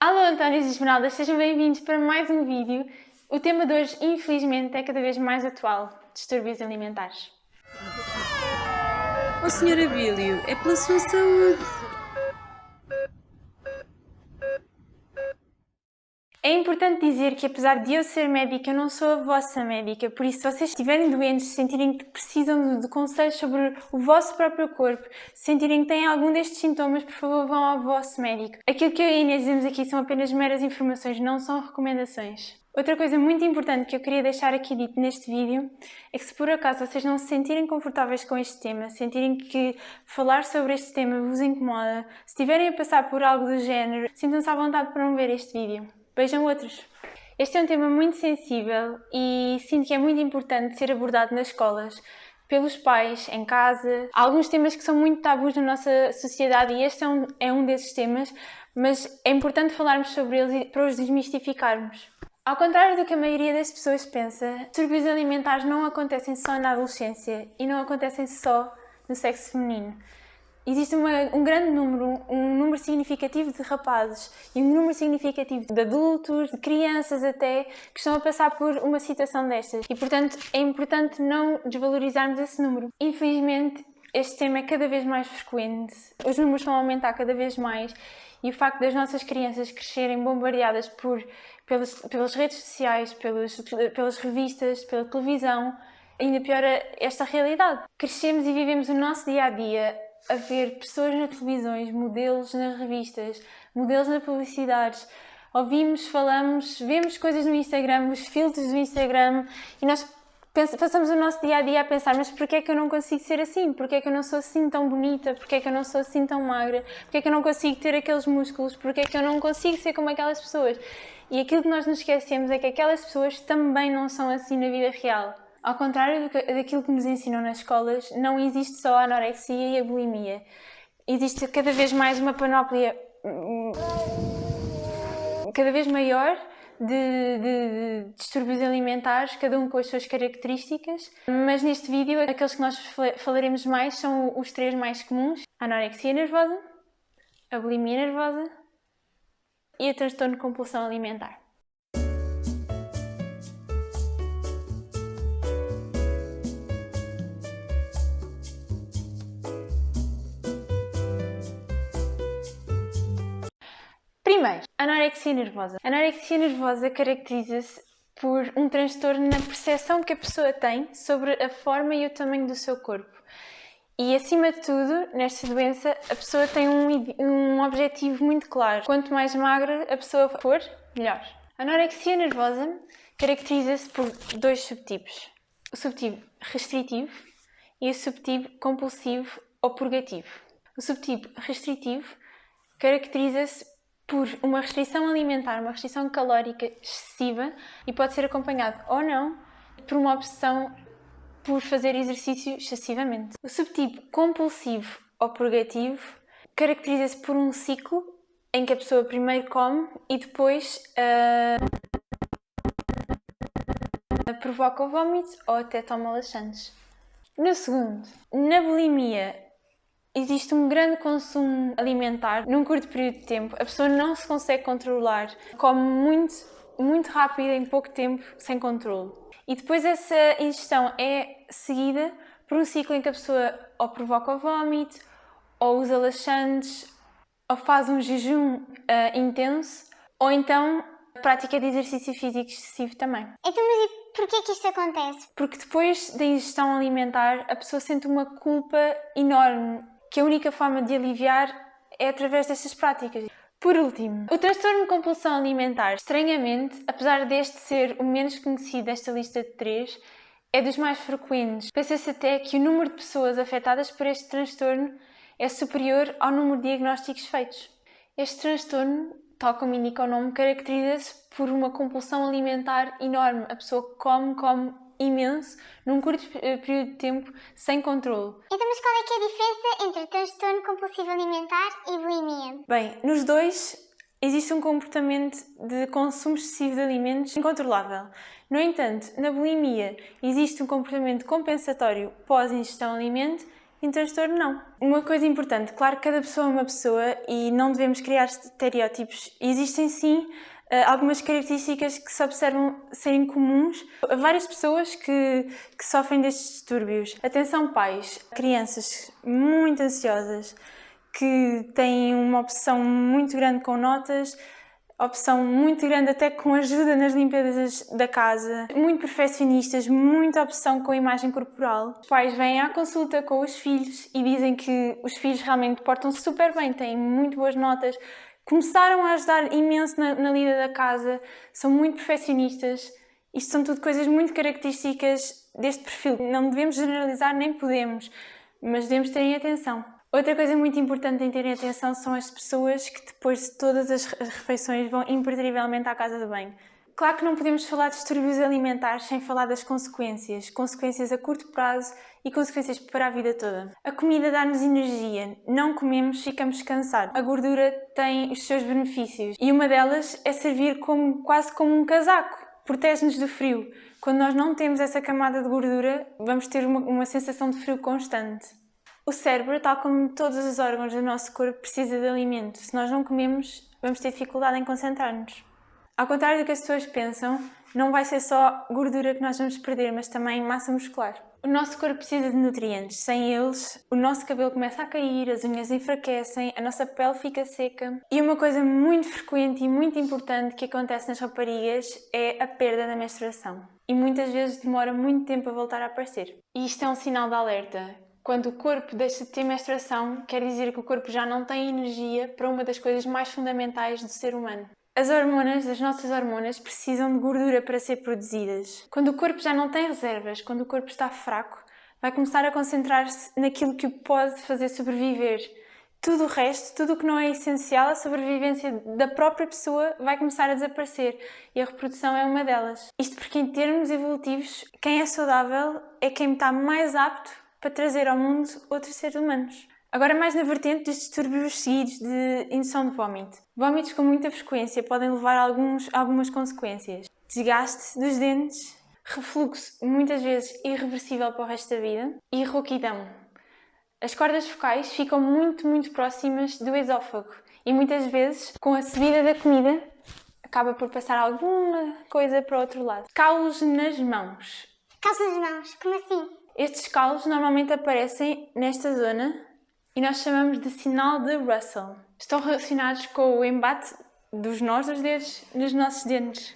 Alô Antónios e Esmeraldas, sejam bem-vindos para mais um vídeo. O tema de hoje, infelizmente, é cada vez mais atual: distúrbios alimentares. Oh, Senhora Bílio, é pela sua saúde. É importante dizer que, apesar de eu ser médica, eu não sou a vossa médica, por isso, se vocês estiverem doentes, sentirem que precisam de conselhos sobre o vosso próprio corpo, sentirem que têm algum destes sintomas, por favor, vão ao vosso médico. Aquilo que eu e a Inês dizemos aqui são apenas meras informações, não são recomendações. Outra coisa muito importante que eu queria deixar aqui dito neste vídeo é que, se por acaso vocês não se sentirem confortáveis com este tema, sentirem que falar sobre este tema vos incomoda, se estiverem a passar por algo do género, sintam-se à vontade para não ver este vídeo. Vejam outros. Este é um tema muito sensível e sinto que é muito importante ser abordado nas escolas, pelos pais, em casa. Há alguns temas que são muito tabus na nossa sociedade e este é um desses temas, mas é importante falarmos sobre eles para os desmistificarmos. Ao contrário do que a maioria das pessoas pensa, distúrbios alimentares não acontecem só na adolescência e não acontecem só no sexo feminino. Existe um grande número, um número significativo de rapazes e um número significativo de adultos, de crianças até, que estão a passar por uma situação destas. E, portanto, é importante não desvalorizarmos esse número. Infelizmente, este tema é cada vez mais frequente, os números estão a aumentar cada vez mais e o facto das nossas crianças crescerem bombardeadas pelas redes sociais, pelas revistas, pela televisão, ainda piora esta realidade. Crescemos e vivemos o nosso dia-a-dia a ver pessoas nas televisões, modelos nas revistas, modelos nas publicidades. Ouvimos, falamos, vemos coisas no Instagram, os filtros do Instagram e nós passamos o nosso dia-a-dia a pensar: mas porquê é que eu não consigo ser assim? Porquê é que eu não sou assim tão bonita? Porquê é que eu não sou assim tão magra? Porquê é que eu não consigo ter aqueles músculos? Porquê é que eu não consigo ser como aquelas pessoas? E aquilo que nós nos esquecemos é que aquelas pessoas também não são assim na vida real. Ao contrário daquilo que nos ensinam nas escolas, não existe só a anorexia e a bulimia. Existe cada vez mais uma panóplia cada vez maior de distúrbios alimentares, cada um com as suas características, mas neste vídeo aqueles que nós falaremos mais são os três mais comuns: a anorexia nervosa, a bulimia nervosa e o transtorno de compulsão alimentar. Primeiro, anorexia nervosa. A anorexia nervosa caracteriza-se por um transtorno na percepção que a pessoa tem sobre a forma e o tamanho do seu corpo. E, acima de tudo, nesta doença, a pessoa tem um objetivo muito claro: quanto mais magra a pessoa for, melhor. A anorexia nervosa caracteriza-se por dois subtipos: o subtipo restritivo e o subtipo compulsivo ou purgativo. O subtipo restritivo caracteriza-se por uma restrição alimentar, uma restrição calórica excessiva, e pode ser acompanhado ou não por uma obsessão por fazer exercício excessivamente. O subtipo compulsivo ou purgativo caracteriza-se por um ciclo em que a pessoa primeiro come e depois provoca o vómito ou até toma laxantes. No segundo, na bulimia, existe um grande consumo alimentar num curto período de tempo. A pessoa não se consegue controlar, come muito rápido em pouco tempo, sem controle. E depois essa ingestão é seguida por um ciclo em que a pessoa ou provoca o vómito, ou usa laxantes, ou faz um jejum intenso, ou então prática de exercício físico excessivo também. Então, mas e porquê que isto acontece? Porque depois da ingestão alimentar, a pessoa sente uma culpa enorme, que a única forma de aliviar é através destas práticas. Por último, o transtorno de compulsão alimentar, estranhamente, apesar deste ser o menos conhecido desta lista de três, é dos mais frequentes. Pensa-se até que o número de pessoas afetadas por este transtorno é superior ao número de diagnósticos feitos. Este transtorno, tal como indica o nome, caracteriza-se por uma compulsão alimentar enorme. A pessoa come imenso, num curto período de tempo, sem controle. Então, mas qual é que é a diferença entre transtorno compulsivo alimentar e bulimia? Bem, nos dois existe um comportamento de consumo excessivo de alimentos incontrolável. No entanto, na bulimia existe um comportamento compensatório pós-ingestão de alimento e transtorno não. Uma coisa importante, claro que cada pessoa é uma pessoa e não devemos criar estereótipos. Existem sim algumas características que se observam serem comuns a várias pessoas que sofrem destes distúrbios. Atenção pais, crianças muito ansiosas, que têm uma opção muito grande com notas, opção muito grande até com ajuda nas limpezas da casa, muito perfeccionistas, muita opção com a imagem corporal. Os pais vêm à consulta com os filhos e dizem que os filhos realmente portam-se super bem, têm muito boas notas, começaram a ajudar imenso na lida da casa, são muito perfeccionistas. Isto são tudo coisas muito características deste perfil. Não devemos generalizar nem podemos, mas devemos ter em atenção. Outra coisa muito importante em terem atenção são as pessoas que depois de todas as refeições vão impertrivelmente à casa de banho. Claro que não podemos falar de distúrbios alimentares sem falar das consequências. Consequências a curto prazo e consequências para a vida toda. A comida dá-nos energia. Não comemos, ficamos cansados. A gordura tem os seus benefícios. E uma delas é servir quase como um casaco. Protege-nos do frio. Quando nós não temos essa camada de gordura, vamos ter uma sensação de frio constante. O cérebro, tal como todos os órgãos do nosso corpo, precisa de alimento. Se nós não comemos, vamos ter dificuldade em concentrar-nos. Ao contrário do que as pessoas pensam, não vai ser só gordura que nós vamos perder, mas também massa muscular. O nosso corpo precisa de nutrientes. Sem eles, o nosso cabelo começa a cair, as unhas enfraquecem, a nossa pele fica seca. E uma coisa muito frequente e muito importante que acontece nas raparigas é a perda da menstruação. E muitas vezes demora muito tempo a voltar a aparecer. E isto é um sinal de alerta. Quando o corpo deixa de ter menstruação, quer dizer que o corpo já não tem energia para uma das coisas mais fundamentais do ser humano. As nossas hormonas, precisam de gordura para ser produzidas. Quando o corpo já não tem reservas, quando o corpo está fraco, vai começar a concentrar-se naquilo que o pode fazer sobreviver. Tudo o resto, tudo o que não é essencial, a sobrevivência da própria pessoa vai começar a desaparecer e a reprodução é uma delas. Isto porque, em termos evolutivos, quem é saudável é quem está mais apto para trazer ao mundo outros seres humanos. Agora mais na vertente dos distúrbios seguidos de indução de vómito. Vómitos com muita frequência podem levar a algumas consequências. Desgaste dos dentes, refluxo muitas vezes irreversível para o resto da vida e rouquidão. As cordas vocais ficam muito próximas do esófago e muitas vezes com a subida da comida acaba por passar alguma coisa para o outro lado. Calos nas mãos. Calos nas mãos, como assim? Estes calos normalmente aparecem nesta zona e nós chamamos de sinal de Russell. Estão relacionados com o embate dos nós dos dedos nos nossos dentes,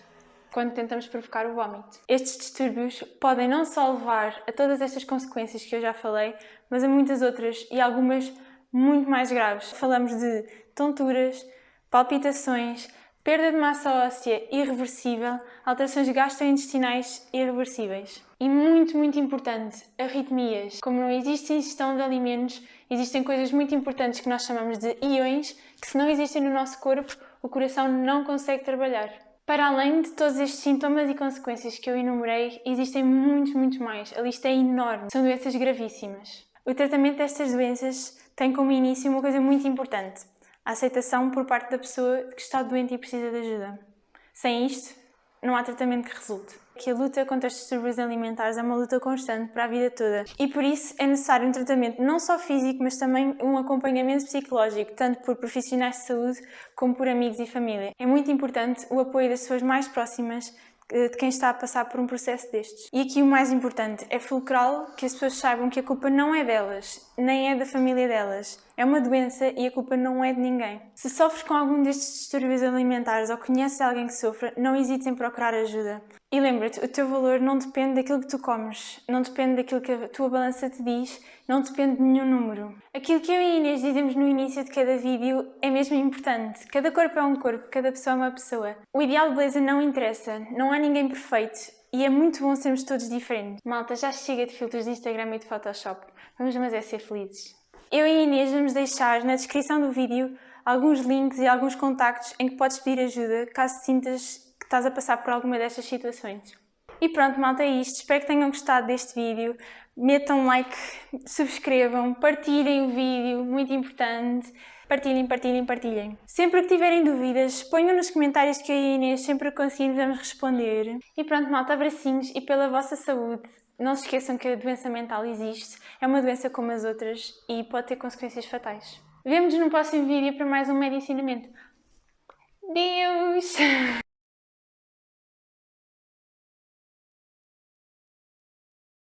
quando tentamos provocar o vómito. Estes distúrbios podem não só levar a todas estas consequências que eu já falei, mas a muitas outras e algumas muito mais graves. Falamos de tonturas, palpitações, perda de massa óssea irreversível, alterações gastrointestinais irreversíveis. E muito importante, arritmias. Como não existe ingestão de alimentos, existem coisas muito importantes que nós chamamos de íons, que se não existem no nosso corpo, o coração não consegue trabalhar. Para além de todos estes sintomas e consequências que eu enumerei, existem muitos mais. A lista é enorme. São doenças gravíssimas. O tratamento destas doenças tem como início uma coisa muito importante: a aceitação por parte da pessoa que está doente e precisa de ajuda. Sem isto, não há tratamento que resulte. Que a luta contra os distúrbios alimentares é uma luta constante para a vida toda e por isso é necessário um tratamento não só físico, mas também um acompanhamento psicológico, tanto por profissionais de saúde como por amigos e família. É muito importante o apoio das pessoas mais próximas de quem está a passar por um processo destes. E aqui o mais importante é fulcral que as pessoas saibam que a culpa não é delas, nem é da família delas. É uma doença e a culpa não é de ninguém. Se sofres com algum destes distúrbios alimentares ou conheces alguém que sofra, não hesites em procurar ajuda. E lembra-te, o teu valor não depende daquilo que tu comes, não depende daquilo que a tua balança te diz, não depende de nenhum número. Aquilo que eu e a Inês dizemos no início de cada vídeo é mesmo importante. Cada corpo é um corpo, cada pessoa é uma pessoa. O ideal de beleza não interessa, não há ninguém perfeito e é muito bom sermos todos diferentes. Malta, já chega de filtros de Instagram e de Photoshop. Vamos mas é ser felizes. Eu e a Inês vamos deixar na descrição do vídeo alguns links e alguns contactos em que podes pedir ajuda caso sintas que estás a passar por alguma destas situações. E pronto, malta, é isto. Espero que tenham gostado deste vídeo. Metam um like, subscrevam, partilhem o vídeo, muito importante. Partilhem. Sempre que tiverem dúvidas, ponham nos comentários que eu e a Inês sempre que conseguirmos vamos responder. E pronto, malta, abracinhos e pela vossa saúde. não se esqueçam que a doença mental existe, é uma doença como as outras e pode ter consequências fatais. Vemo-nos no próximo vídeo para mais um Medicinamento. Deus!